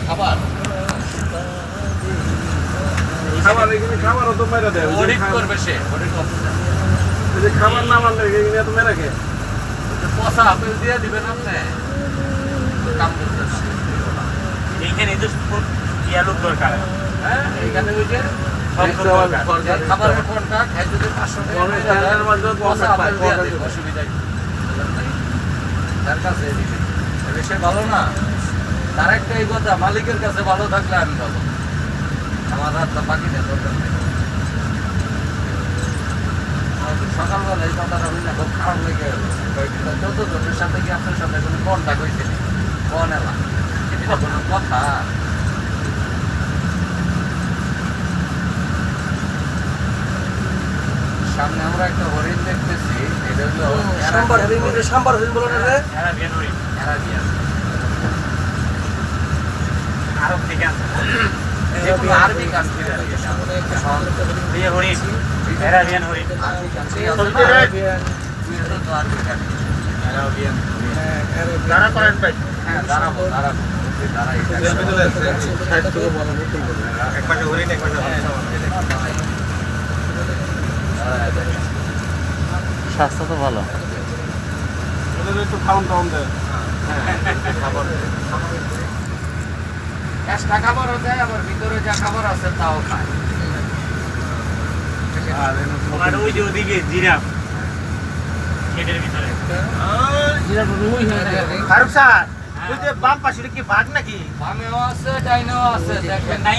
খাবার খাবার এখানে খাবারও তো মেরে দেয় অডিট করবে সে অডিট অফিসার এই যে খাবার না মানলে এখানে এত মেরে খেয়ে পয়সা আপেল দিয়ে দিবেন আপনি কাম করতেছে এইখানে তো লোক দরকার হ্যাঁ এইখানে ওই যে খাবারের কন্ট্রাক্ট হ্যাঁ যদি 500 টাকা পয়সা আপেল দিয়ে দিবে অসুবিধা নেই তার কাছে দিবে সে ভালো না তার একটা এই কথা মালিকের কাছে ভালো থাকলে আমি ভালো আমার হাতটা বাকি নেই দরকার নেই সকালবেলা এই কথাটা বুঝলে খুব খারাপ লেগে গেল যত জনের সাথে কি আপনার সাথে কোনো কন্ট্যাক্ট হয়েছে কোন এলা এটা কোনো কথা সামনে আমরা একটা হরিণ দেখতেছি এটা হলো সাম্বার হরিণ বলো না রে অ্যারাবিয়ান আরব থেকে আছে যেগুলো আরবি কান্ট্রির আর কি এই হরিণ অ্যারাবিয়ান হরিণ আরবি কান্ট্রি আছে না এটা তো আরবি কান্ট্রি অ্যারাবিয়ান দাঁড়া করেন ভাই হ্যাঁ দাঁড়াবো দাঁড়াই এক পাশে হরিণ এক পাশে স্বাস্থ্য তো ভালো ওদের একটু খাওয়ান টাউন দেয় এক্সট্রা খাবারও দেয় আবার ভিতরে যা খাবার আছে তাও খায় আর ওই যে ওদিকে জিরাফ গেটের ভিতরে ফারুক স্যার ওই যে বাম পাশে কি বাঘ নাকি বামেও আছে ডাইনেও আছে দেখেন নাই